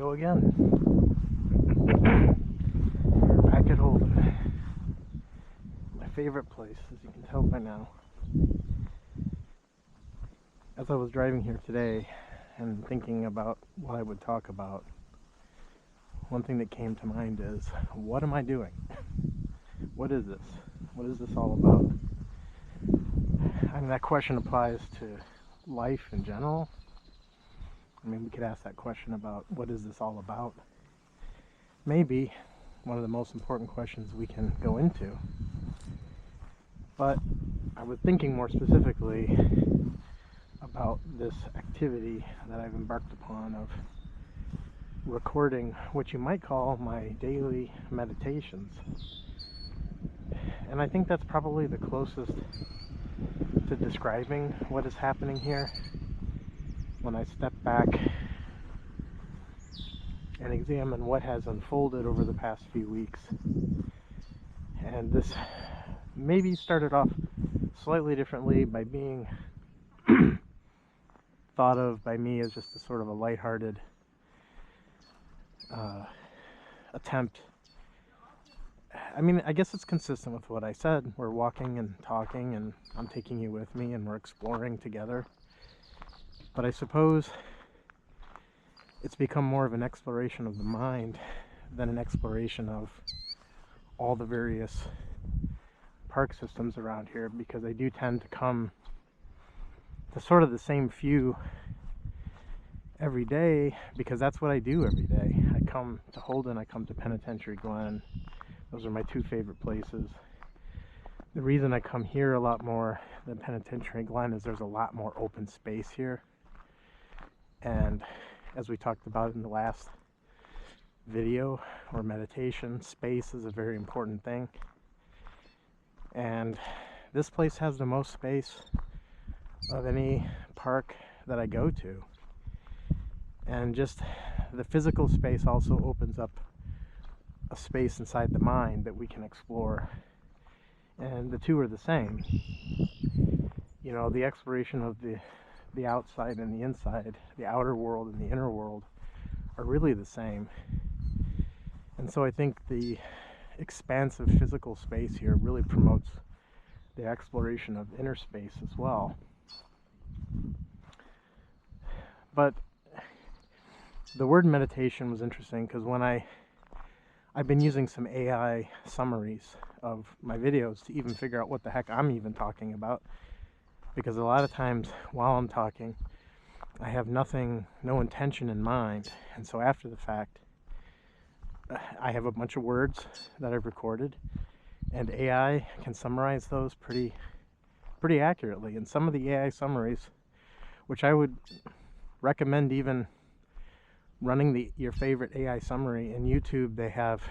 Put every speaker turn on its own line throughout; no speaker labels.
go again. Back at Holden. My favorite place, as you can tell by now. As I was driving here today and thinking about what I would talk about, one thing that came to mind is, what am I doing? What is this? What is this all about? I mean, that question applies to life in general. I mean, we could ask that question about what is this all about? Maybe one of the most important questions we can go into. But I was thinking more specifically about this activity that I've embarked upon of recording what you might call my daily meditations. And I think that's probably the closest to describing what is happening here when I step back and examine what has unfolded over the past few weeks. And this maybe started off slightly differently by being thought of by me as just a sort of a lighthearted attempt. I mean, I guess it's consistent with what I said. We're walking and talking, and I'm taking you with me, and we're exploring together. But I suppose it's become more of an exploration of the mind than an exploration of all the various park systems around here, because I do tend to come to sort of the same few every day, because that's what I do every day. I come to Holden, I come to Penitentiary Glen. Those are my two favorite places. The reason I come here a lot more than Penitentiary Glen is there's a lot more open space here. And as we talked about in the last video or meditation, space is a very important thing. And this place has the most space of any park that I go to. And just the physical space also opens up a space inside the mind that we can explore. And the two are the same. You know, the exploration of the outside and the inside, the outer world and the inner world, are really the same. And so I think the expansive physical space here really promotes the exploration of inner space as well. But the word meditation was interesting because when I've been using some AI summaries of my videos to even figure out what the heck I'm even talking about, because a lot of times while I'm talking I have no intention in mind, and so after the fact I have a bunch of words that I've recorded, and AI can summarize those pretty accurately. And some of the AI summaries, which I would recommend even running your favorite AI summary in YouTube, they have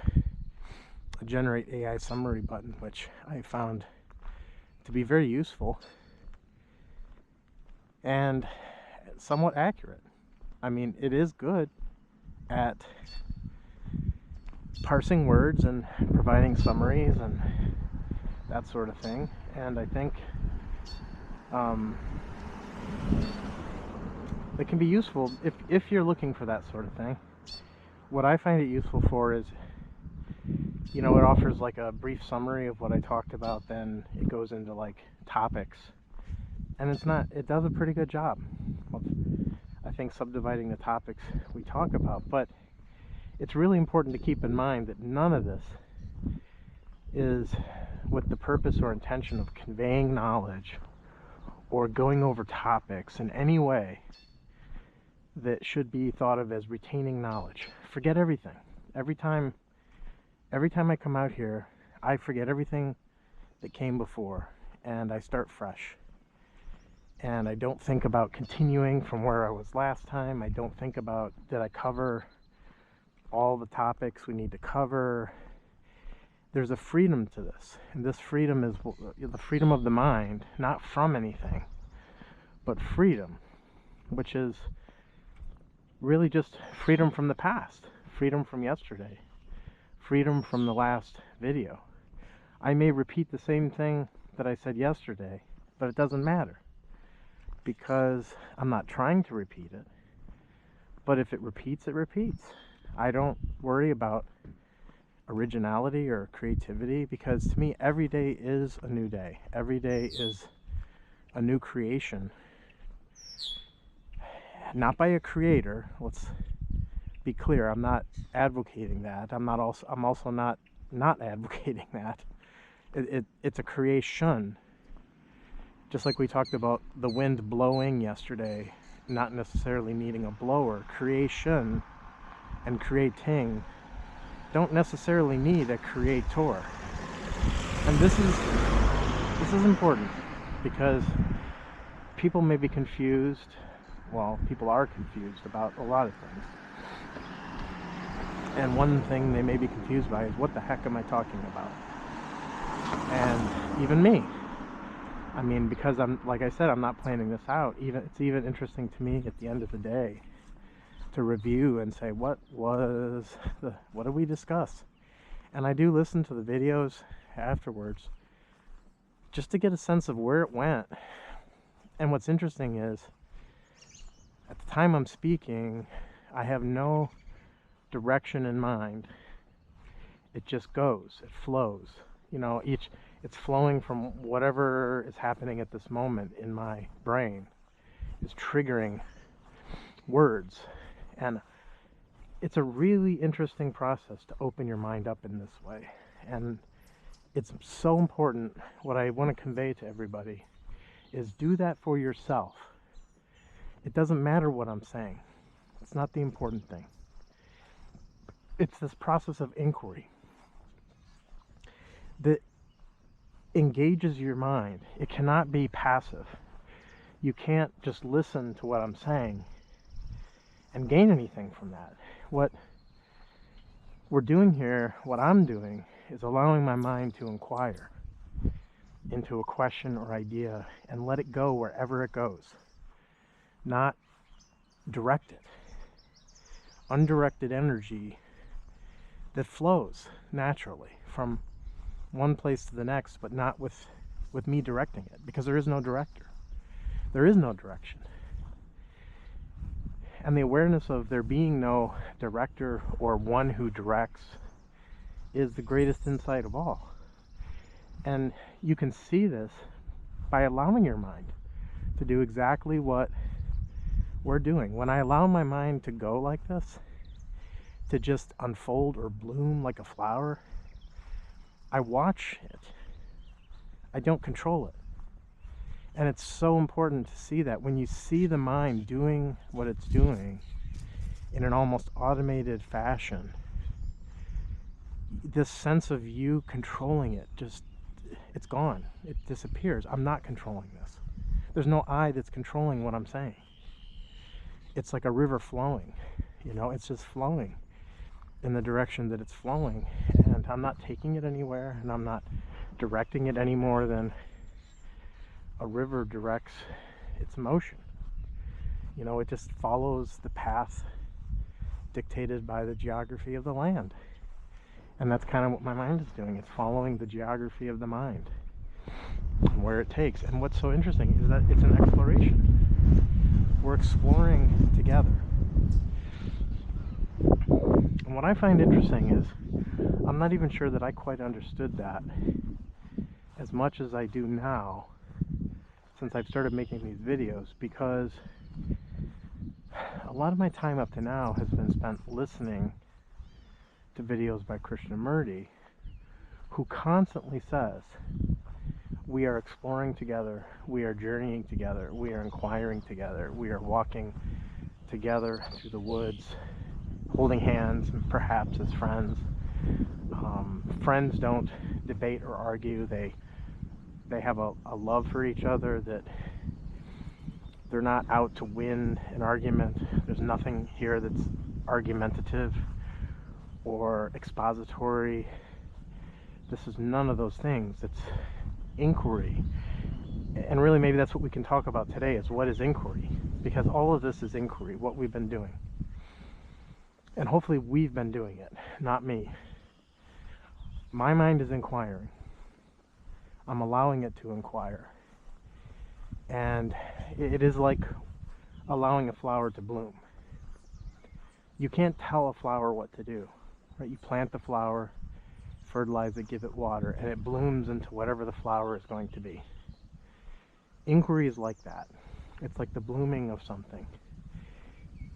a generate AI summary button, which I found to be very useful and somewhat accurate. I mean, it is good at parsing words and providing summaries and that sort of thing. And I think it can be useful if you're looking for that sort of thing. What I find it useful for is, you know, it offers like a brief summary of what I talked about, then it goes into like topics, and it does a pretty good job of, I think, subdividing the topics we talk about. But it's really important to keep in mind that none of this is with the purpose or intention of conveying knowledge or going over topics in any way that should be thought of as retaining knowledge. Forget everything. Every time I come out here, I forget everything that came before, and I start fresh. And I don't think about continuing from where I was last time. I don't think about, did I cover all the topics we need to cover? There's a freedom to this, and this freedom is the freedom of the mind, not from anything, but freedom, which is really just freedom from the past, freedom from yesterday, freedom from the last video. I may repeat the same thing that I said yesterday, but it doesn't matter, because I'm not trying to repeat it. But if it repeats, it repeats. I don't worry about originality or creativity, because to me every day is a new day. Every day is a new creation. Not by a creator. Let's be clear. I'm not advocating that. I'm also not advocating that. It's a creation. Just like we talked about the wind blowing yesterday, not necessarily needing a blower. Creation and creating don't necessarily need a creator. And this is important, because people may be confused. Well, people are confused about a lot of things. And one thing they may be confused by is, what the heck am I talking about? And even me. I mean, because like I said, I'm not planning this out. It's even interesting to me at the end of the day to review and say, what did we discuss? And I do listen to the videos afterwards just to get a sense of where it went. And what's interesting is, at the time I'm speaking, I have no direction in mind. It just goes, it flows. You know, it's flowing from whatever is happening at this moment in my brain is triggering words. And it's a really interesting process to open your mind up in this way. And it's so important. What I want to convey to everybody is, do that for yourself. It doesn't matter what I'm saying. It's not the important thing. It's this process of inquiry that engages your mind. It cannot be passive. You can't just listen to what I'm saying and gain anything from that. What we're doing here, what I'm doing, is allowing my mind to inquire into a question or idea and let it go wherever it goes. Not directed. Undirected energy that flows naturally from one place to the next, but not with me directing it, because there is no director. There is no direction. And the awareness of there being no director or one who directs is the greatest insight of all. And you can see this by allowing your mind to do exactly what we're doing. When I allow my mind to go like this, to just unfold or bloom like a flower, I watch it. I don't control it. And it's so important to see that. When you see the mind doing what it's doing in an almost automated fashion, this sense of you controlling it, it's gone. It disappears. I'm not controlling this. There's no I that's controlling what I'm saying. It's like a river flowing, it's just flowing in the direction that it's flowing, and I'm not taking it anywhere, and I'm not directing it any more than a river directs its motion. It just follows the path dictated by the geography of the land. And that's kind of what my mind is doing. It's following the geography of the mind and where it takes. And what's so interesting is that it's an exploration. We're exploring together. And what I find interesting is, I'm not even sure that I quite understood that as much as I do now, since I've started making these videos, because a lot of my time up to now has been spent listening to videos by Krishnamurti, who constantly says, we are exploring together, we are journeying together, we are inquiring together, we are walking together through the woods, holding hands, perhaps as friends. Friends don't debate or argue. They have a love for each other, that they're not out to win an argument. There's nothing here that's argumentative or expository. This is none of those things. It's inquiry. And really, maybe that's what we can talk about today, is what is inquiry? Because all of this is inquiry, what we've been doing. And hopefully we've been doing it, not me. My mind is inquiring. I'm allowing it to inquire. And it is like allowing a flower to bloom. You can't tell a flower what to do, right? You plant the flower, fertilize it, give it water, and it blooms into whatever the flower is going to be. Inquiry is like that. It's like the blooming of something.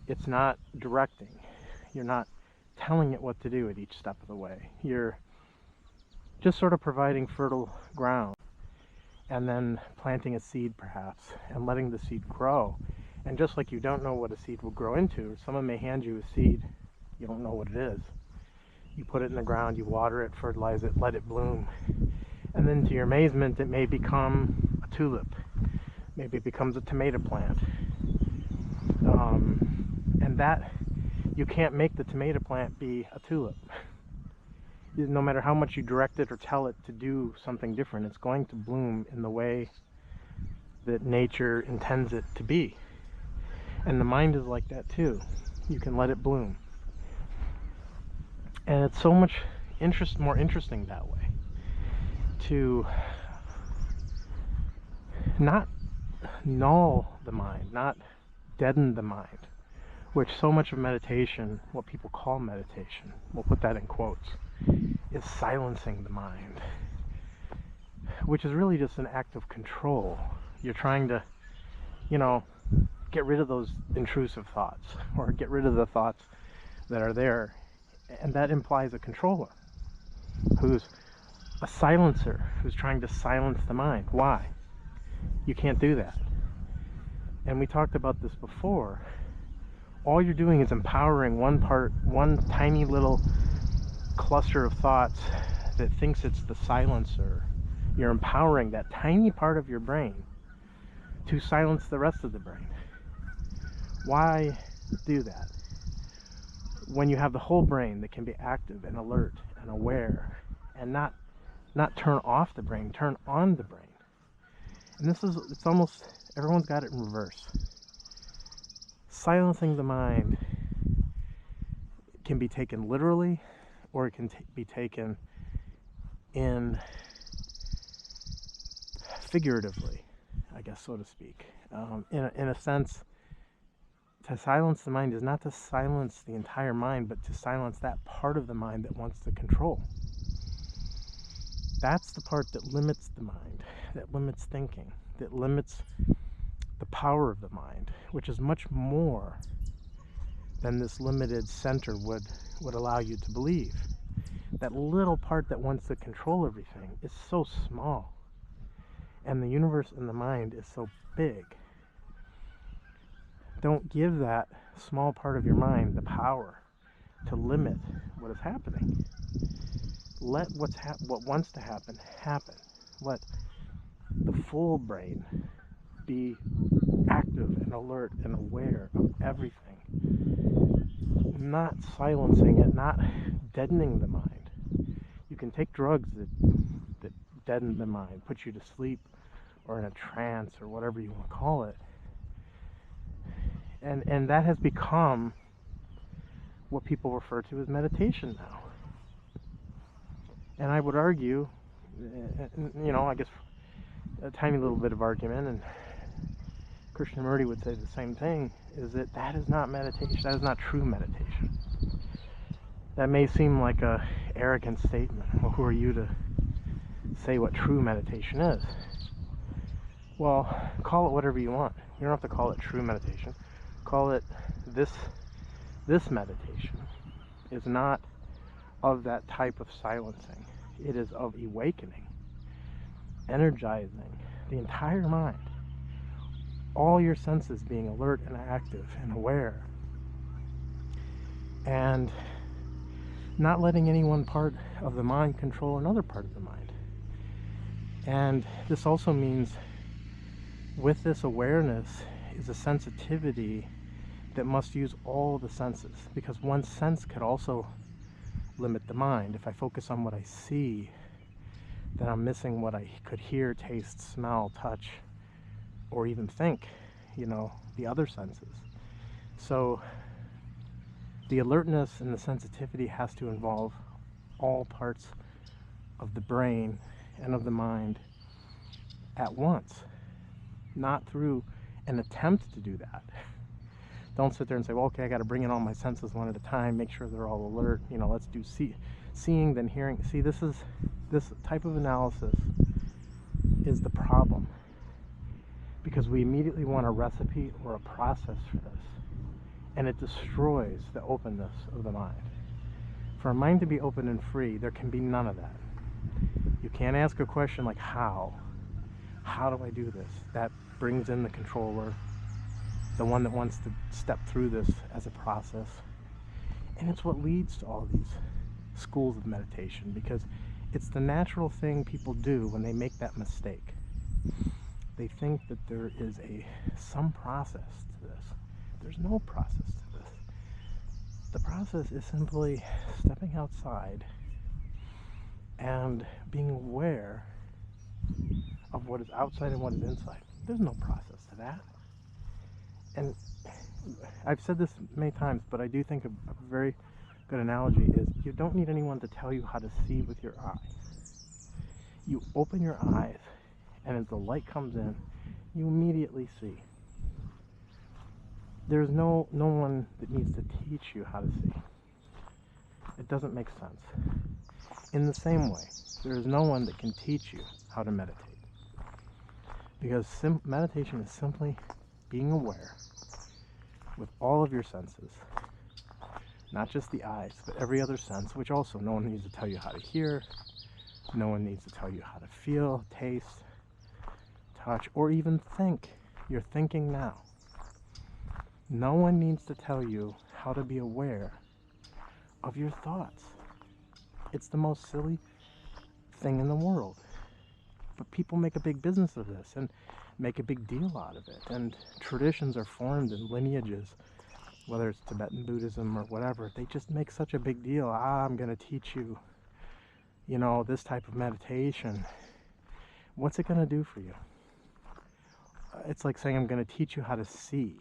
It's not directing. You're not telling it what to do at each step of the way. You're just sort of providing fertile ground and then planting a seed perhaps and letting the seed grow. And just like you don't know what a seed will grow into, someone may hand you a seed, you don't know what it is. You put it in the ground, you water it, fertilize it, let it bloom. And then to your amazement, it may become a tulip. Maybe it becomes a tomato plant. And that, you can't make the tomato plant be a tulip. No matter how much you direct it or tell it to do something different, it's going to bloom in the way that nature intends it to be. And the mind is like that too. You can let it bloom. And it's so much more interesting that way. To not null the mind, not deaden the mind, which so much of meditation, what people call meditation, we'll put that in quotes, is silencing the mind, which is really just an act of control. You're trying to, get rid of those intrusive thoughts, or get rid of the thoughts that are there, and that implies a controller who's a silencer, who's trying to silence the mind. Why? You can't do that. And we talked about this before. All you're doing is empowering one tiny little cluster of thoughts that thinks it's the silencer. You're empowering that tiny part of your brain to silence the rest of the brain. Why do that? When you have the whole brain that can be active and alert and aware, and not turn off the brain, turn on the brain. And it's almost, everyone's got it in reverse. Silencing the mind can be taken literally, or it can be taken in figuratively, I guess, so to speak. In a sense, to silence the mind is not to silence the entire mind, but to silence that part of the mind that wants to control. That's the part that limits the mind, that limits thinking, that limits the power of the mind, which is much more than this limited center would allow you to believe. That little part that wants to control everything is so small, and the universe and the mind is so big. Don't give that small part of your mind the power to limit what is happening. Let what wants to happen. Let the full brain be active and alert and aware of everything. Not silencing it, not deadening the mind. You can take drugs that deaden the mind, put you to sleep or in a trance or whatever you want to call it. And that has become what people refer to as meditation now. And I would argue, I guess a tiny little bit of argument, and Krishnamurti would say the same thing, is that is not meditation. That is not true meditation. That may seem like a arrogant statement. Well, who are you to say what true meditation is? Well, call it whatever you want. You don't have to call it true meditation. Call it this meditation is not of that type of silencing. It is of awakening, energizing the entire mind. All your senses being alert and active and aware. And not letting any one part of the mind control another part of the mind. And this also means with this awareness is a sensitivity that must use all the senses, because one sense could also limit the mind. If I focus on what I see, then I'm missing what I could hear, taste, smell, touch, or even think, the other senses. So the alertness and the sensitivity has to involve all parts of the brain and of the mind at once, not through an attempt to do that. Don't sit there and say, well, okay, I got to bring in all my senses one at a time, make sure they're all alert. You know, let's do seeing, then hearing. See, this type of analysis is the problem, because we immediately want a recipe or a process for this, and it destroys the openness of the mind. For a mind to be open and free, there can be none of that. You can't ask a question like, how do I do this? That brings in the controller, the one that wants to step through this as a process. And it's what leads to all these schools of meditation, because it's the natural thing people do when they make that mistake. They think that there is some process to this. There's no process to this. The process is simply stepping outside and being aware of what is outside and what is inside. There's no process to that. And I've said this many times, but I do think a very good analogy is you don't need anyone to tell you how to see with your eyes. You open your eyes, and as the light comes in, you immediately see. There's no one that needs to teach you how to see. It doesn't make sense. In the same way, there is no one that can teach you how to meditate. Because meditation is simply being aware with all of your senses, not just the eyes, but every other sense, which also no one needs to tell you how to hear, no one needs to tell you how to feel, taste, touch, or even think. You're thinking now. No one needs to tell you how to be aware of your thoughts. It's the most silly thing in the world. But people make a big business of this and make a big deal out of it. And traditions are formed in lineages, whether it's Tibetan Buddhism or whatever. They just make such a big deal. I'm going to teach you, this type of meditation. What's it going to do for you? It's like saying I'm going to teach you how to see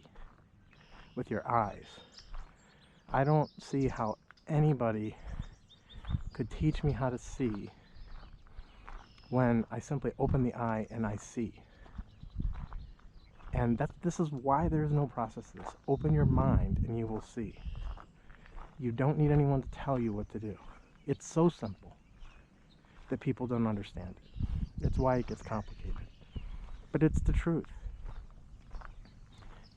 with your eyes. I don't see how anybody could teach me how to see when I simply open the eye and I see. And this is why there is no process to this. Open your mind and you will see. You don't need anyone to tell you what to do. It's so simple that people don't understand it. It's why it gets complicated. But it's the truth.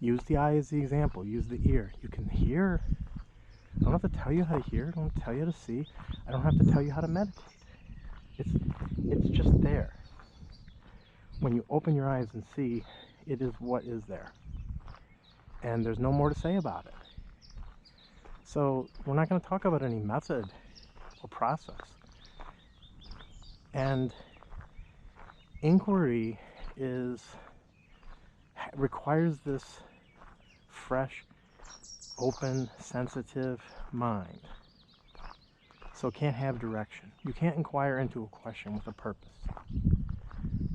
Use the eye as the example. Use the ear. You can hear. I don't have to tell you how to hear. I don't tell you how to see. I don't have to tell you how to meditate. It's just there. When you open your eyes and see, it is what is there. And there's no more to say about it. So we're not going to talk about any method or process. And inquiry requires this fresh, open, sensitive mind. So it can't have direction. You can't inquire into a question with a purpose,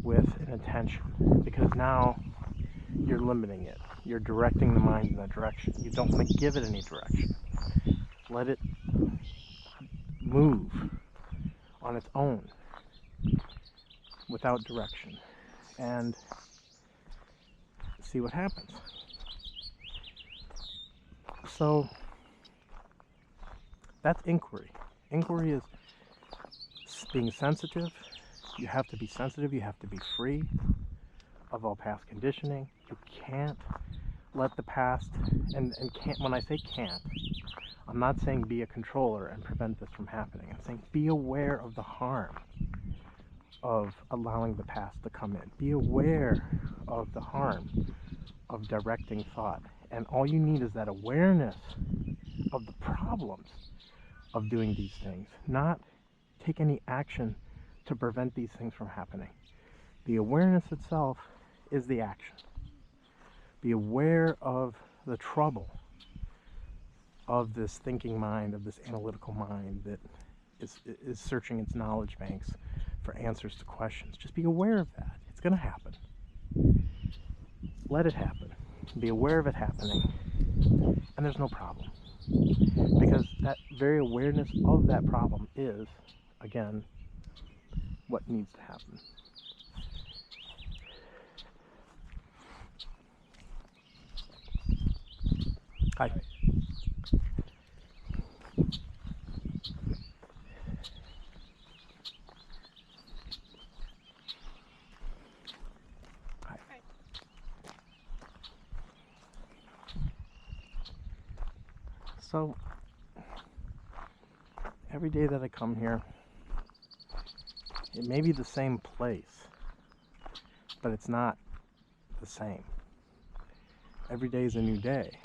with an intention, because now you're limiting it. You're directing the mind in that direction. You don't want to give it any direction. Let it move on its own without direction and see what happens. So that's inquiry. Inquiry is being sensitive. You have to be sensitive. You have to be free of all past conditioning. You can't let the past, and can't, when I say can't, I'm not saying be a controller and prevent this from happening. I'm saying be aware of the harm of allowing the past to come in. Be aware of the harm of directing thought. And all you need is that awareness of the problems of doing these things, not take any action to prevent these things from happening. The awareness itself is the action. Be aware of the trouble of this thinking mind, of this analytical mind that is searching its knowledge banks for answers to questions. Just be aware of that. It's going to happen. Let it happen. Be aware of it happening, and there's no problem. Because that very awareness of that problem is, again, what needs to happen. Hi. Hi. So, every day that I come here, it may be the same place, but it's not the same. Every day is a new day.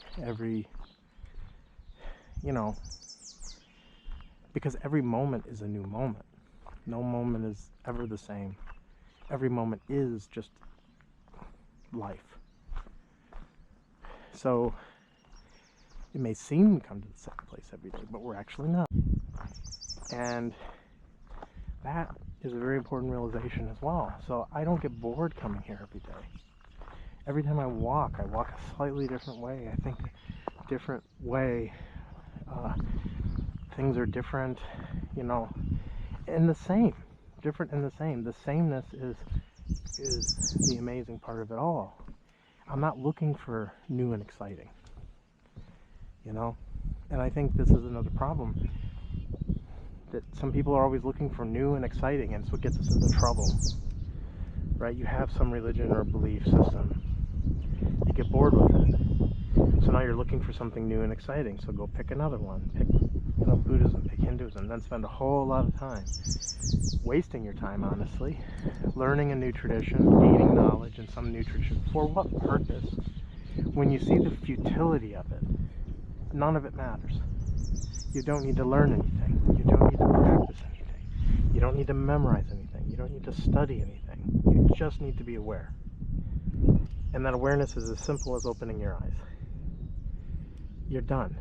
Because every moment is a new moment. No moment is ever the same. Every moment is just life. So it may seem to come to the same place every day, but we're actually not. And that is a very important realization as well. So I don't get bored coming here every day. Every time I walk a slightly different way. I think a different way. Things are different, and the same. Different and the same. The sameness is the amazing part of it all. I'm not looking for new and exciting, and I think this is another problem, that some people are always looking for new and exciting, and it's what gets us into trouble, right? You have some religion or belief system, you get bored with it, so now you're looking for something new and exciting, so go pick another one. Pick Buddhism, pick Hinduism, then spend a whole lot of time wasting your time, honestly, learning a new tradition, gaining knowledge in some new tradition. For what purpose? When you see the futility of it, none of it matters. You don't need to learn anything. You don't need to practice anything. You don't need to memorize anything. You don't need to study anything. You just need to be aware. And that awareness is as simple as opening your eyes. You're done.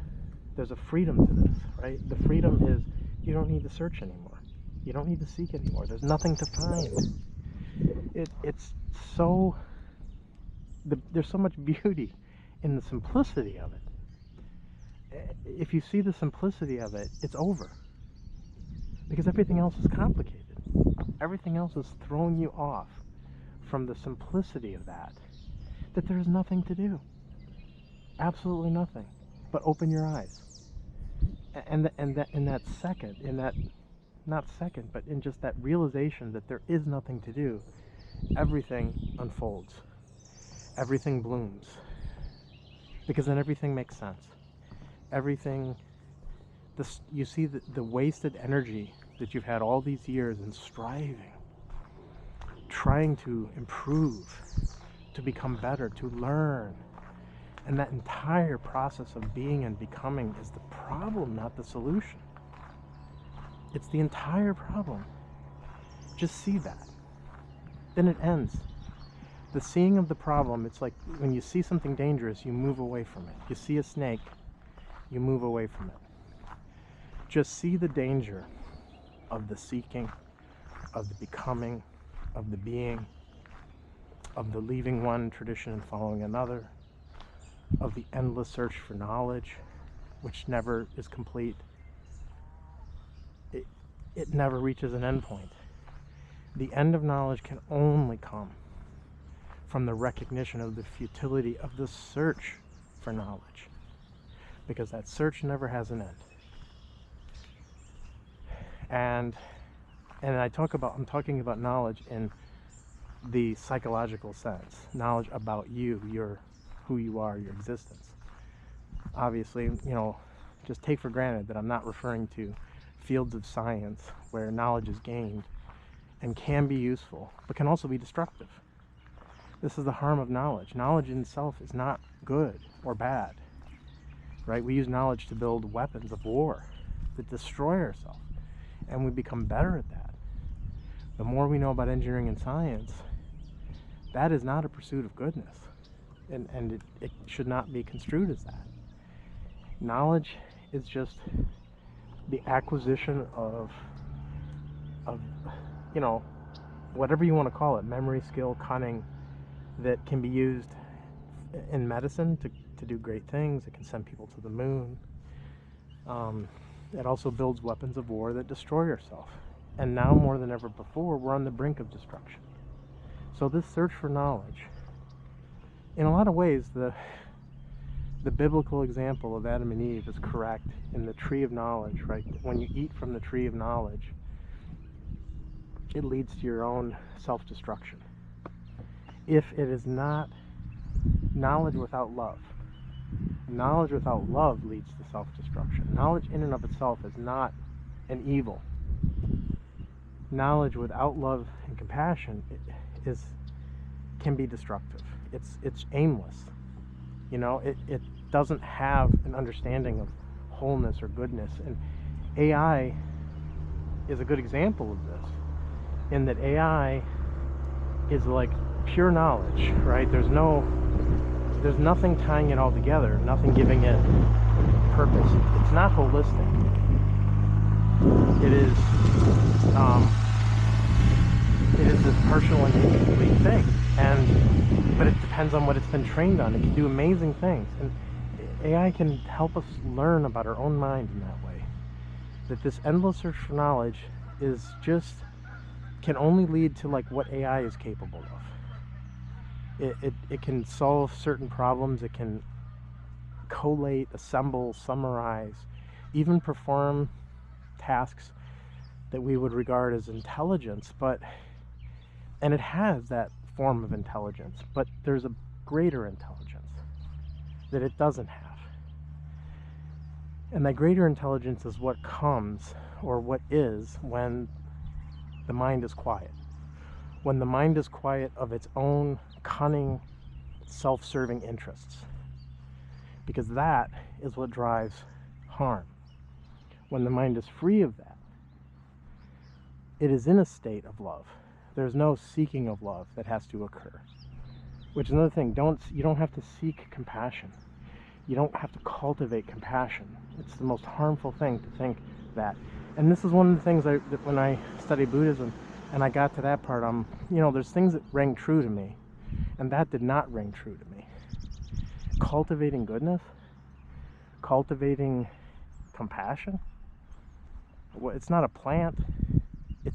There's a freedom to this, right? The freedom is you don't need to search anymore. You don't need to seek anymore. There's nothing to find. There's so much beauty in the simplicity of it. If you see the simplicity of it, it's over. Because everything else is complicated. Everything else is throwing you off from the simplicity of that there's nothing to do. Absolutely nothing. But open your eyes. And in that second, not second, but in just that realization that there is nothing to do, everything unfolds. Everything blooms. Because then everything makes sense. You see the wasted energy that you've had all these years in striving, trying to improve, to become better, to learn. And that entire process of being and becoming is the problem, not the solution. It's the entire problem. Just see that. Then it ends. The seeing of the problem, it's like when you see something dangerous, you move away from it. You see a snake, you move away from it. Just see the danger of the seeking, of the becoming, of the being, of the leaving one tradition and following another, of the endless search for knowledge, which never is complete. It never reaches an end point. The end of knowledge can only come from the recognition of the futility of the search for knowledge, because that search never has an end. And I'm talking about knowledge in the psychological sense, knowledge about you, who you are, your existence. Obviously, just take for granted that I'm not referring to fields of science where knowledge is gained and can be useful, but can also be destructive. This is the harm of knowledge. Knowledge in itself is not good or bad, right? We use knowledge to build weapons of war that destroy ourselves, and we become better at that. The more we know about engineering and science, that is not a pursuit of goodness. And it should not be construed as that. Knowledge is just the acquisition of whatever you want to call it, memory, skill, cunning, that can be used in medicine to do great things. It can send people to the moon. It also builds weapons of war that destroy yourself. And now more than ever before, we're on the brink of destruction. So this search for knowledge, in a lot of ways, the biblical example of Adam and Eve is correct in the tree of knowledge, right? When you eat from the tree of knowledge, it leads to your own self-destruction. If it is not knowledge without love, knowledge without love leads to self-destruction. Knowledge in and of itself is not an evil. Knowledge without love and compassion can be destructive. It's aimless. You know, it doesn't have an understanding of wholeness or goodness. And AI is a good example of this, in that AI is like pure knowledge, right? There's nothing tying it all together, nothing giving it purpose. It's not holistic. It is this partial and incomplete thing, but it depends on what it's been trained on. It can do amazing things, and AI can help us learn about our own mind in that way. That this endless search for knowledge can only lead to like what AI is capable of. It can solve certain problems. It can collate, assemble, summarize, even perform tasks that we would regard as intelligence, and it has that form of intelligence, but there's a greater intelligence that it doesn't have. And that greater intelligence is what comes, or what is, when the mind is quiet. When the mind is quiet of its own cunning, self-serving interests. Because that is what drives harm. When the mind is free of that, it is in a state of love. There's no seeking of love that has to occur. Which is another thing, you don't have to seek compassion. You don't have to cultivate compassion. It's the most harmful thing to think that. And this is one of the things that when I studied Buddhism and I got to that part, there's things that rang true to me, and that did not ring true to me. Cultivating goodness, cultivating compassion, well, it's not a plant.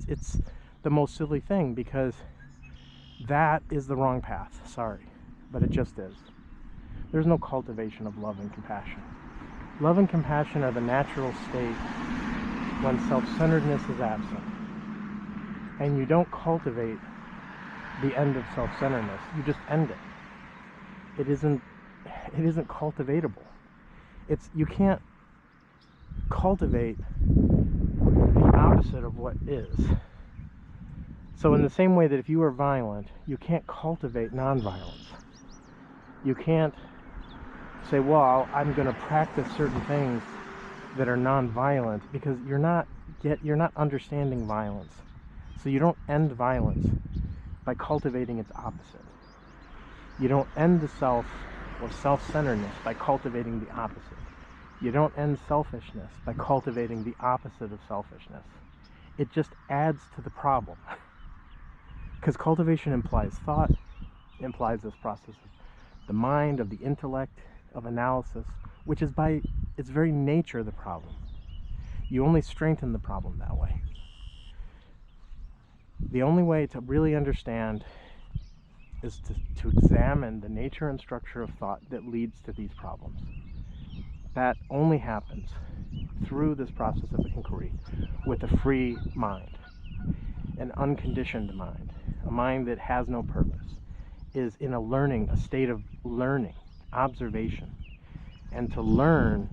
It's the most silly thing, because that is the wrong path. Sorry, but it just is. There's no cultivation of love and compassion. Love and compassion are the natural state when self-centeredness is absent. And you don't cultivate the end of self-centeredness. You just end it. It isn't cultivatable. You can't cultivate the opposite of what is. So in the same way that if you are violent, you can't cultivate nonviolence. You can't say, well, I'm going to practice certain things that are nonviolent, because you're not understanding violence. So you don't end violence by cultivating its opposite. You don't end the self or self-centeredness by cultivating the opposite. You don't end selfishness by cultivating the opposite of selfishness. It just adds to the problem. Because cultivation implies thought, implies this process of the mind, of the intellect, of analysis, which is by its very nature the problem. You only strengthen the problem that way. The only way to really understand is to examine the nature and structure of thought that leads to these problems. That only happens through this process of inquiry with a free mind, an unconditioned mind, a mind that has no purpose, is in a state of learning, observation. And to learn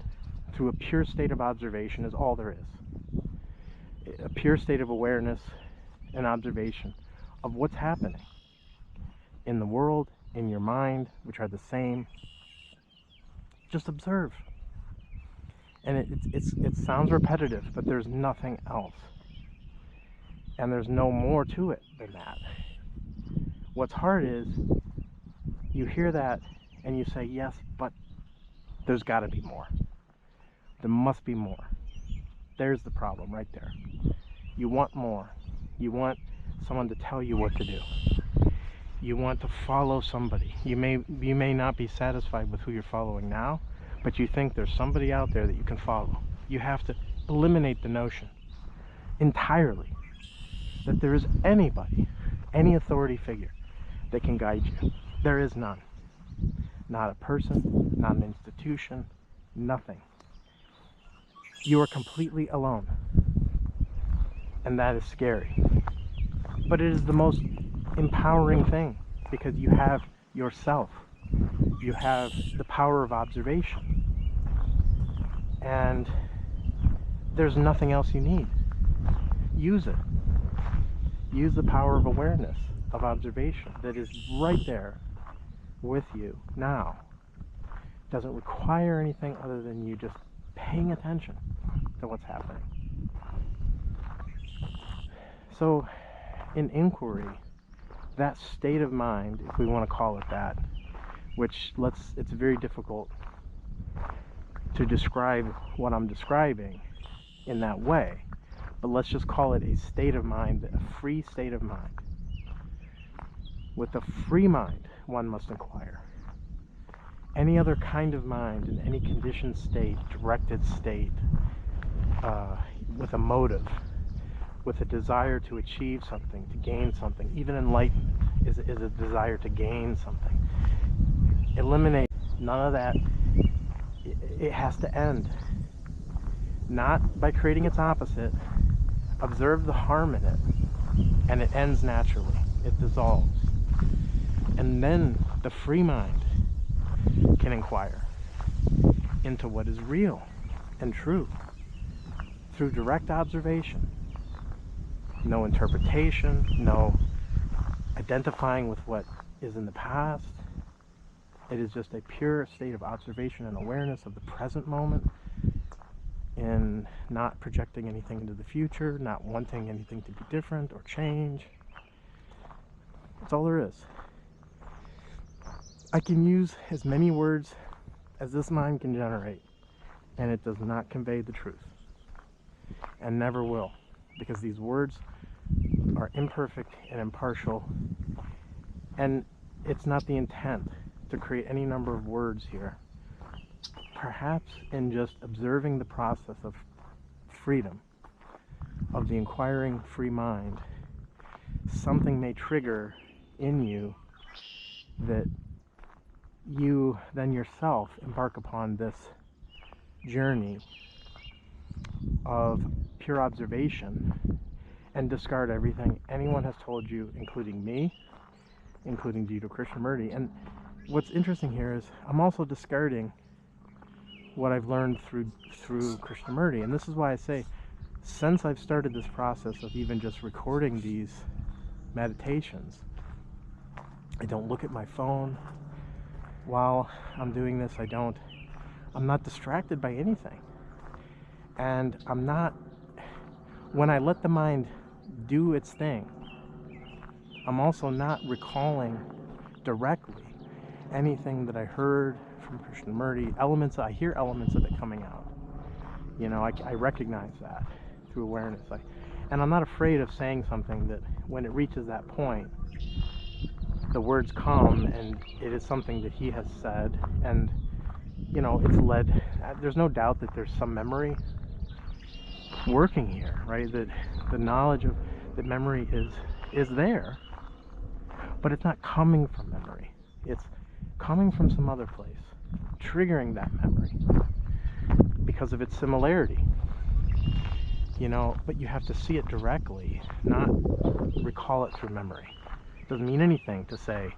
through a pure state of observation is all there is. A pure state of awareness and observation of what's happening in the world, in your mind, which are the same. Just observe. And it sounds repetitive, but there's nothing else. And there's no more to it than that. What's hard is you hear that and you say, yes, but there's got to be more. There must be more. There's the problem right there. You want more. You want someone to tell you what to do. You want to follow somebody. You may not be satisfied with who you're following now, but you think there's somebody out there that you can follow. You have to eliminate the notion entirely that there is anybody, any authority figure that can guide you. There is none. not a person, not an institution, nothing. You are completely alone. And that is scary. But it is the most empowering thing, because you have yourself. You have the power of observation. And there's nothing else you need. Use it. Use the power of awareness, of observation, that is right there with you now. It doesn't require anything other than you just paying attention to what's happening. So, in inquiry, that state of mind, if we want to call it that, which it's very difficult to describe what I'm describing in that way, but let's just call it a state of mind, a free state of mind. With a free mind, one must inquire. Any other kind of mind in any conditioned state, directed state, with a motive, with a desire to achieve something, to gain something, even enlightenment is a desire to gain something. Eliminate none of that. It has to end. Not by creating its opposite. Observe the harm in it, and it ends naturally. It dissolves. And then the free mind can inquire into what is real and true through direct observation. No interpretation, no identifying with what is in the past. It is just a pure state of observation and awareness of the present moment, and not projecting anything into the future, not wanting anything to be different or change. That's all there is. I can use as many words as this mind can generate, and it does not convey the truth, and never will, because these words are imperfect and impartial, and it's not the intent to create any number of words here. Perhaps in just observing the process of freedom, of the inquiring free mind, something may trigger in you that you then yourself embark upon this journey of pure observation and discard everything anyone has told you, including me, including Jiddu Krishnamurti. And what's interesting here is I'm also discarding what I've learned through Krishnamurti. And this is why I say, since I've started this process of even just recording these meditations, I don't look at my phone while I'm doing this. I'm not distracted by anything. And when I let the mind do its thing, I'm also not recalling directly anything that I heard from Krishnamurti. I hear elements of it coming out. I recognize that through awareness. And I'm not afraid of saying something that when it reaches that point, the words come, and it is something that he has said, and it's led. There's no doubt that there's some memory working here, right? That the knowledge of that memory is there, but it's not coming from memory. It's coming from some other place, triggering that memory because of its similarity. But you have to see it directly, not recall it through memory. It doesn't mean anything to say,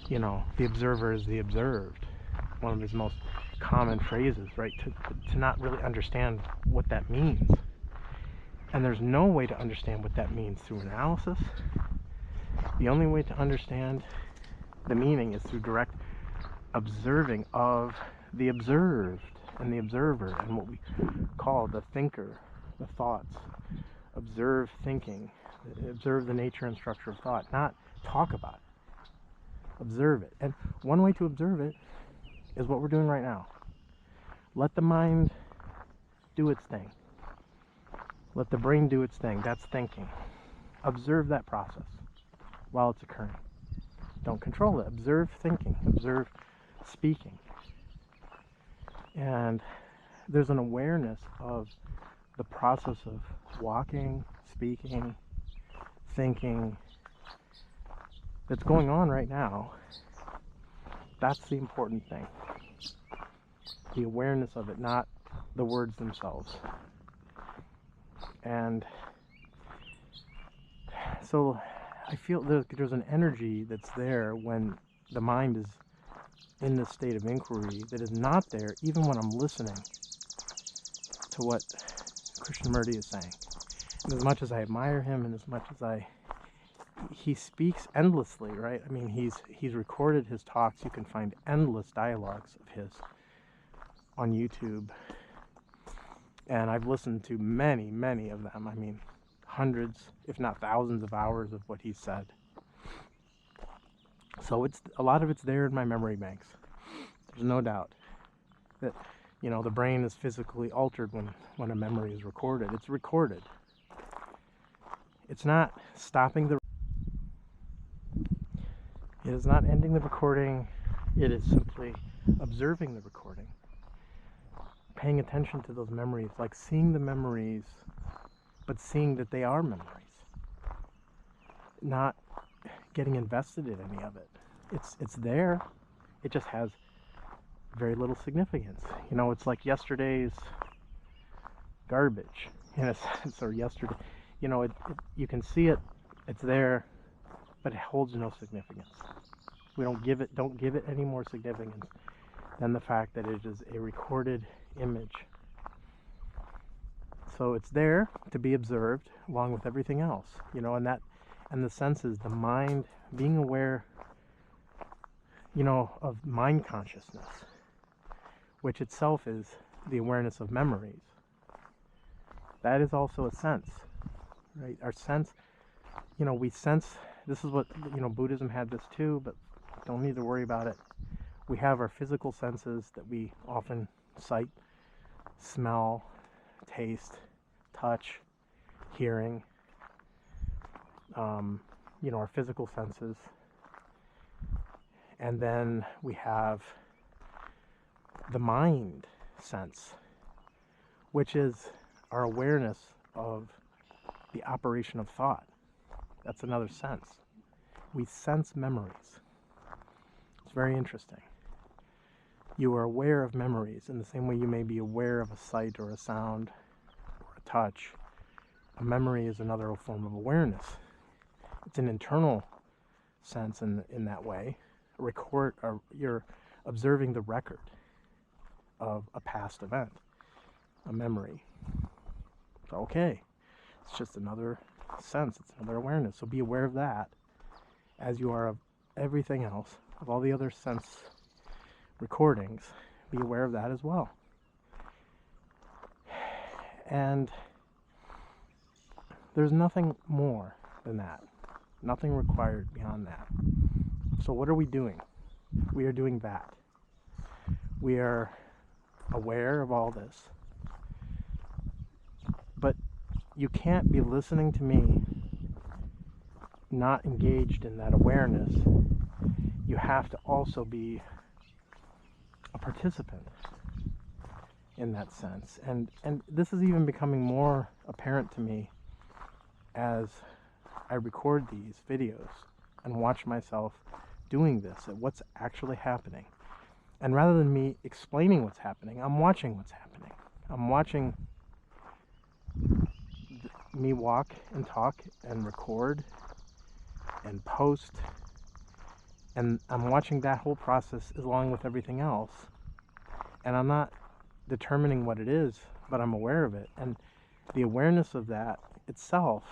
the observer is the observed. One of his most common phrases, right? To not really understand what that means. And there's no way to understand what that means through analysis. The only way to understand the meaning is through direct observing of the observed and the observer, and what we call the thinker, the thoughts. Observe thinking, observe the nature and structure of thought, not talk about it. Observe it. And one way to observe it is what we're doing right now. Let the mind do its thing. Let the brain do its thing. That's thinking. Observe that process while it's occurring. Don't control it. Observe thinking. Observe speaking. And there's an awareness of the process of walking, speaking, thinking that's going on right now. That's the important thing. The awareness of it, not the words themselves. And so I feel there's an energy that's there when the mind is in this state of inquiry that is not there even when I'm listening to what Krishnamurti is saying. And as much as I admire him, and as much as he speaks endlessly, right? I mean, he's recorded his talks. You can find endless dialogues of his on YouTube. And I've listened to many, many of them. I mean, hundreds, if not thousands of hours of what he said. So a lot of it's there in my memory banks. There's no doubt that, the brain is physically altered when a memory is recorded. It's recorded. It's not stopping it is not ending the recording. It is simply observing the recording. Paying attention to those memories, like seeing the memories, but seeing that they are memories. Not getting invested in any of it. It's there. It just has very little significance. It's like yesterday's garbage, in a sense, or yesterday. You can see it. It's there, but it holds no significance. We don't give it any more significance than the fact that it is a recorded image. So it's there to be observed along with everything else, and the senses, the mind, being aware, of mind consciousness, which itself is the awareness of memories. That is also a sense, right? Our sense, we sense, this is what, Buddhism had this too, but don't need to worry about it. We have our physical senses that we often sight, smell, taste, touch, hearing, our physical senses. And then we have the mind sense, which is our awareness of the operation of thought. That's another sense. We sense memories. It's very interesting. You are aware of memories in the same way you may be aware of a sight or a sound or a touch. A memory is another form of awareness. It's an internal sense in that way. You're observing the record of a past event, a memory. So, okay, it's just another sense, it's another awareness. So be aware of that as you are of everything else, of all the other sense recordings. Be aware of that as well. And there's nothing more than that. Nothing required beyond that. So what are we doing? We are doing that. We are aware of all this. But you can't be listening to me not engaged in that awareness. You have to also be a participant in that sense. And this is even becoming more apparent to me as I record these videos and watch myself doing this, at what's actually happening. And rather than me explaining what's happening, I'm watching what's happening. I'm watching me walk and talk and record and post, and I'm watching that whole process along with everything else. And I'm not determining what it is, but I'm aware of it. And the awareness of that itself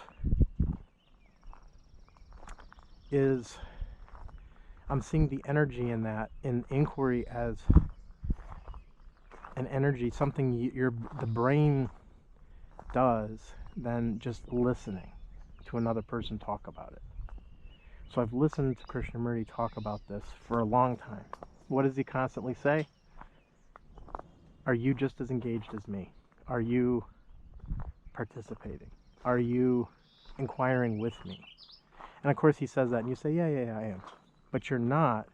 is, I'm seeing the energy in that, in inquiry, as an energy, something the brain does than just listening to another person talk about it. So I've listened to Krishnamurti talk about this for a long time. What does he constantly say? Are you just as engaged as me? Are you participating? Are you inquiring with me? And of course he says that, and you say, yeah, I am. But you're not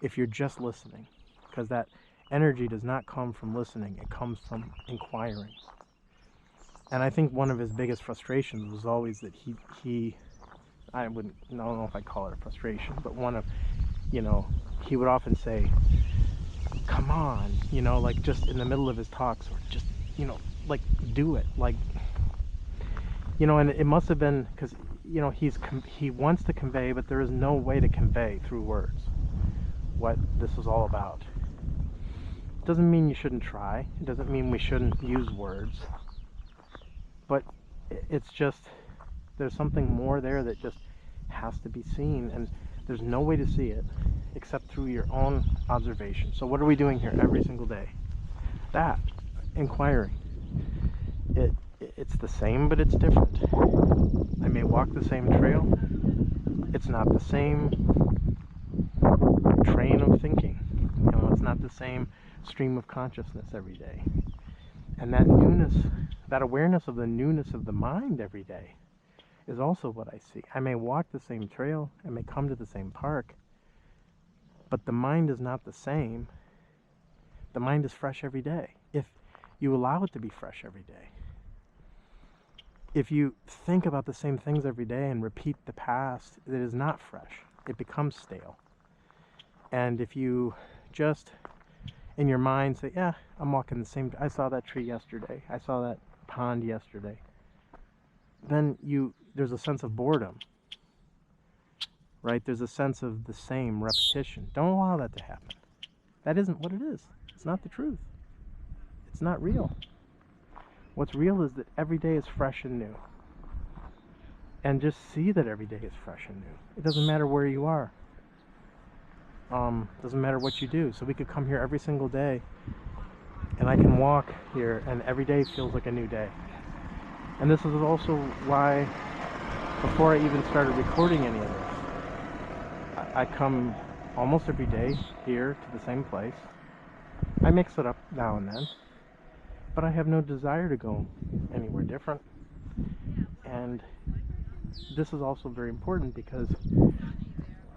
if you're just listening, because that energy does not come from listening, it comes from inquiring. And I think one of his biggest frustrations was always that I don't know if I call it a frustration, but one of, he would often say, come on, you know, like just in the middle of his talks, or just, you know, like do it, like, you know. And it must have been because, you know, he wants to convey, but there is no way to convey through words what this is all about. It doesn't mean you shouldn't try. It doesn't mean we shouldn't use words. But it's just, there's something more there that just has to be seen, and there's no way to see it except through your own observation. So what are we doing here every single day? That, inquiring. It's the same, but it's different. I may walk the same trail. It's not the same train of thinking. You know, it's not the same stream of consciousness every day. And that newness, that awareness of the newness of the mind every day is also what I see. I may walk the same trail, I may come to the same park, but the mind is not the same. The mind is fresh every day, if you allow it to be fresh every day. If you think about the same things every day and repeat the past, it is not fresh. It becomes stale. And if you just, in your mind, say, yeah, I'm walking the same, I saw that tree yesterday, I saw that pond yesterday, then there's a sense of boredom, right? There's a sense of the same repetition. Don't allow that to happen. That isn't what it is. It's not the truth. It's not real. What's real is that every day is fresh and new. And just see that every day is fresh and new. It doesn't matter where you are. Doesn't matter what you do. So we could come here every single day, and I can walk here, and every day feels like a new day. And this is also why, before I even started recording any of this, I come almost every day here to the same place. I mix it up now and then, but I have no desire to go anywhere different. And this is also very important, because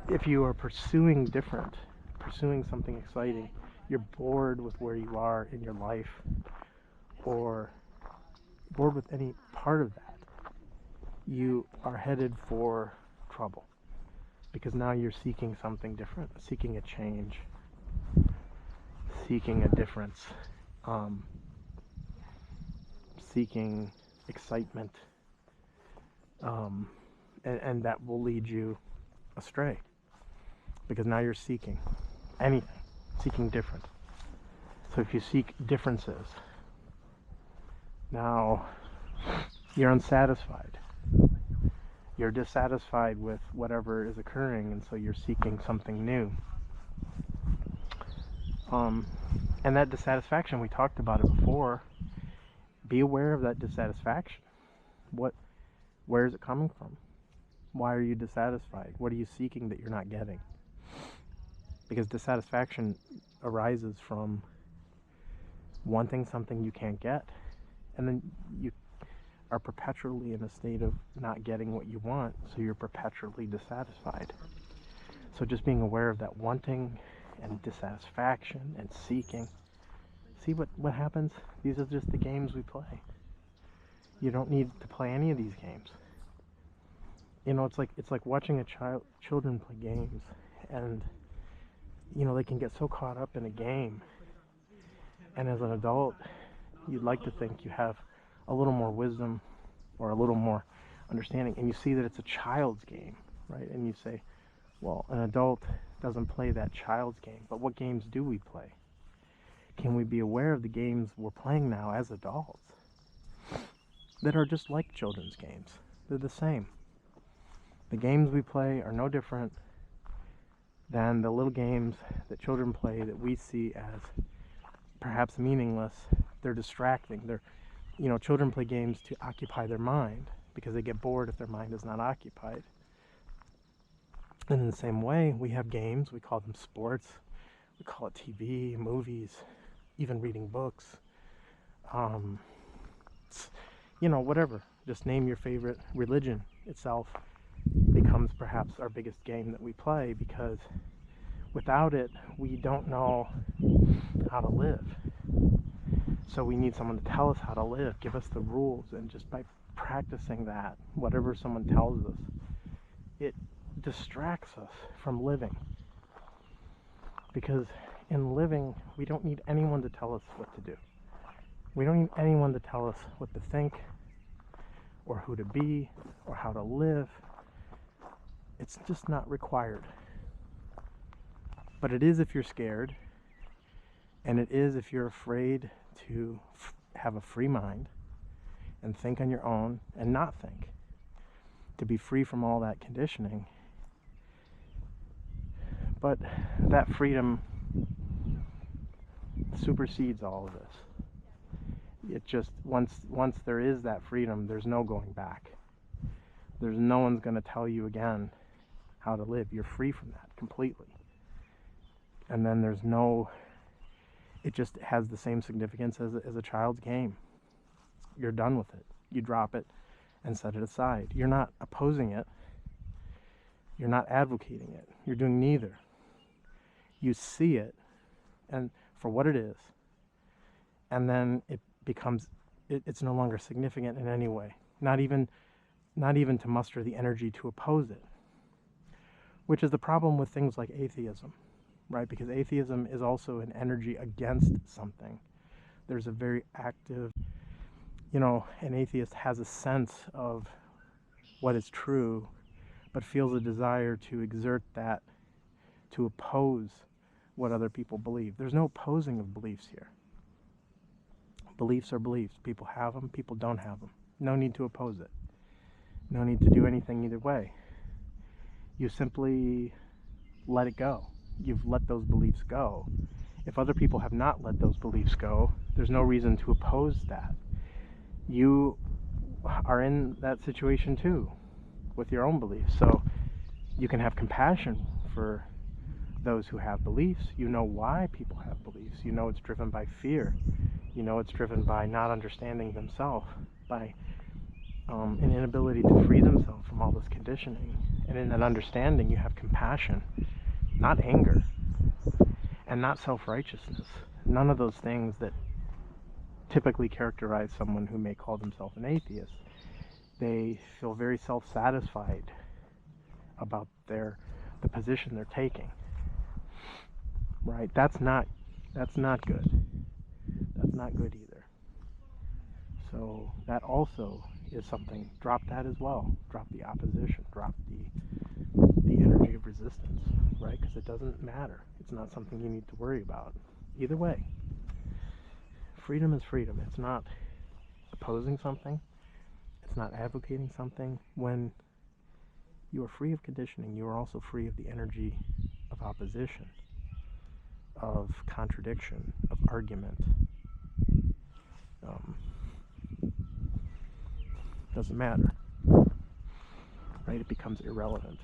if you are pursuing different, pursuing something exciting, you're bored with where you are in your life, or bored with any part of that, you are headed for trouble, because now you're seeking something different, seeking a change, seeking a difference, seeking excitement, and that will lead you astray, because now you're seeking anything, seeking different. So if you seek differences, now you're unsatisfied. You're dissatisfied with whatever is occurring, and so you're seeking something new. And that dissatisfaction, we talked about it before. Be aware of that dissatisfaction. Where is it coming from? Why are you dissatisfied? What are you seeking that you're not getting? Because dissatisfaction arises from wanting something you can't get, and then you are perpetually in a state of not getting what you want, so you're perpetually dissatisfied. So just being aware of that wanting and dissatisfaction and seeking. See what happens? These are just the games we play. You don't need to play any of these games. You know, it's like watching children play games, and you know, they can get so caught up in a game, and as an adult you'd like to think you have a little more wisdom or a little more understanding, and you see that it's a child's game, right? And you say, well, an adult doesn't play that child's game, but what games do we play? Can we be aware of the games we're playing now as adults that are just like children's games? They're the same. The games we play are no different than the little games that children play that we see as perhaps meaningless. They're distracting. Children play games to occupy their mind, because they get bored if their mind is not occupied. And in the same way, we have games, we call them sports, we call it TV, movies, even reading books, whatever. Just name your favorite. Religion itself becomes perhaps our biggest game that we play, because without it, we don't know how to live. So we need someone to tell us how to live, give us the rules, and just by practicing that, whatever someone tells us, it distracts us from living. Because in living, we don't need anyone to tell us what to do. We don't need anyone to tell us what to think, or who to be, or how to live. It's just not required. But it is if you're scared, and it is if you're afraid to have a free mind and think on your own and not think, to be free from all that conditioning. But that freedom supersedes all of this. It just, once there is that freedom, there's no going back. There's no one's going to tell you again how to live. You're free from that completely. And then there's no, it just has the same significance as a child's game. You're done with it. You drop it and set it aside. You're not opposing it. You're not advocating it. You're doing neither. You see it and for what it is, and then it becomes, it's no longer significant in any way. Not even to muster the energy to oppose it. Which is the problem with things like atheism, right? Because atheism is also an energy against something. There's a very active, an atheist has a sense of what is true, but feels a desire to exert that to oppose what other people believe. There's no opposing of beliefs here. Beliefs are beliefs. People have them, people don't have them. No need to oppose it. No need to do anything either way. You simply let it go. You've let those beliefs go. If other people have not let those beliefs go, there's no reason to oppose that. You are in that situation too, with your own beliefs. So you can have compassion for those who have beliefs. You know why people have beliefs. You know it's driven by fear. You know it's driven by not understanding themselves, by an inability to free themselves from all this conditioning. And in that understanding, you have compassion, not anger, and not self-righteousness. None of those things that typically characterize someone who may call themselves an atheist. They feel very self-satisfied about the position they're taking. Right? That's not good. That's not good either. So that also is something. Drop that as well. Drop the opposition. Drop the energy of resistance. Right? Because it doesn't matter. It's not something you need to worry about. Either way. Freedom is freedom. It's not opposing something. It's not advocating something. When you are free of conditioning, you are also free of the energy of opposition, of contradiction, of argument. Doesn't matter, right? It becomes irrelevant,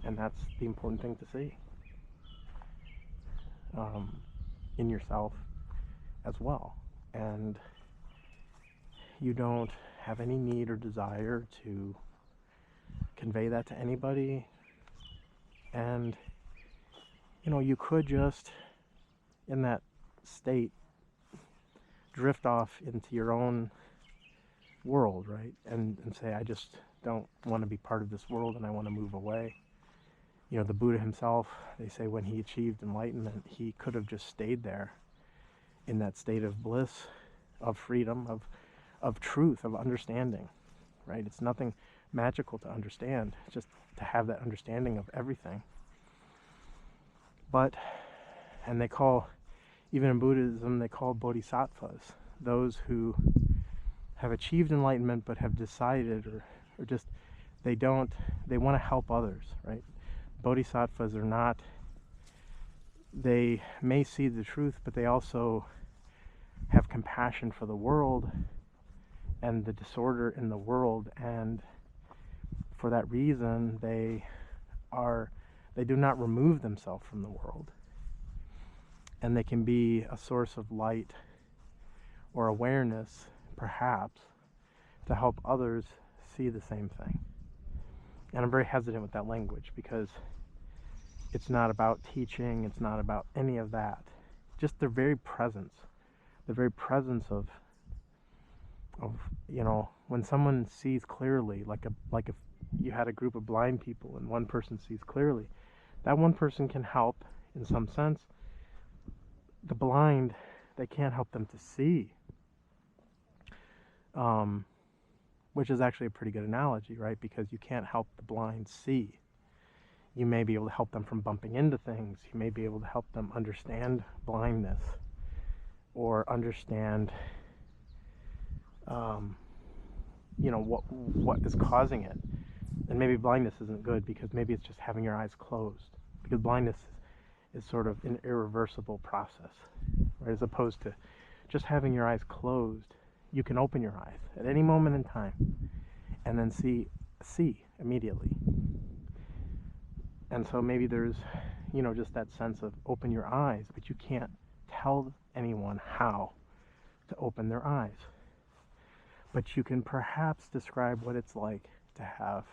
and that's the important thing to see in yourself as well. And you don't have any need or desire to convey that to anybody. And you could just, in that state, drift off into your own world, right? And say, I just don't want to be part of this world and I want to move away. The Buddha himself, they say when he achieved enlightenment, he could have just stayed there in that state of bliss, of freedom, of truth, of understanding, right? It's nothing magical to understand, just to have that understanding of everything. But, and they call, even in Buddhism, they call bodhisattvas those who have achieved enlightenment but have decided or just, they want to help others, right? Bodhisattvas are not, they may see the truth, but they also have compassion for the world and the disorder in the world, and for that reason they do not remove themselves from the world, and they can be a source of light or awareness, perhaps, to help others see the same thing. And I'm very hesitant with that language because it's not about teaching, it's not about any of that. Just their very presence, of when someone sees clearly, like if you had a group of blind people and one person sees clearly, That one person can help in some sense. The blind, they can't help them to see. Which is actually a pretty good analogy, right? Because you can't help the blind see. You may be able to help them from bumping into things. You may be able to help them understand blindness or understand, what is causing it. And maybe blindness isn't good because maybe it's just having your eyes closed. Because blindness is sort of an irreversible process, right? As opposed to just having your eyes closed, you can open your eyes at any moment in time and then see immediately. And so maybe there's, just that sense of open your eyes, but you can't tell anyone how to open their eyes. But you can perhaps describe what it's like to have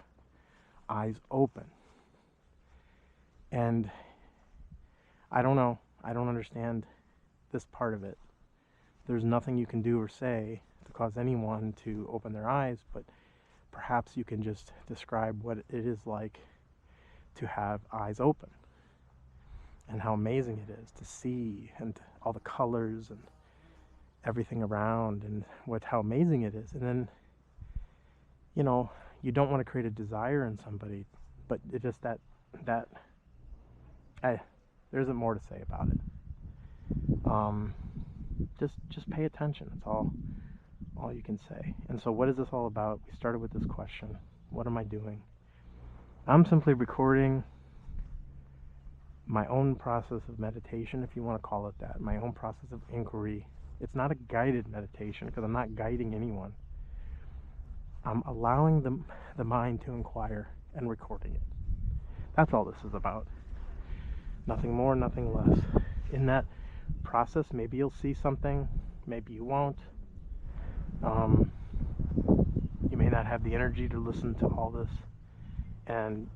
eyes open. And I don't know. I don't understand this part of it. There's nothing you can do or say to cause anyone to open their eyes, but perhaps you can just describe what it is like to have eyes open and how amazing it is to see and all the colors and everything around and how amazing it is. And then, you don't want to create a desire in somebody, but it just that there isn't more to say about it. Just pay attention. That's all you can say. And so what is this all about? We started with this question. What am I doing? I'm simply recording my own process of meditation, if you want to call it that, my own process of inquiry. It's not a guided meditation because I'm not guiding anyone. I'm allowing the mind to inquire and recording it. That's all this is about. Nothing more, nothing less. In that process, maybe you'll see something, maybe you won't. You may not have the energy to listen to all this, and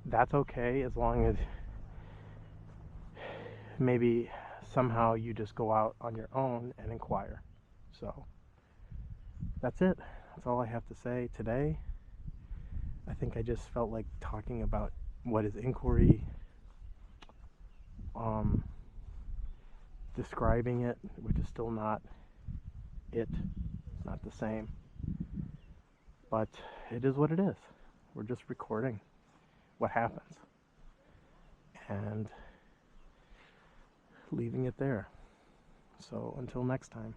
that's okay as long as maybe somehow you just go out on your own and inquire. So that's it. That's all I have to say today. I think I just felt like talking about what is inquiry, describing it, which is still not it. It's not the same. But it is what it is. We're just recording what happens and leaving it there. So until next time.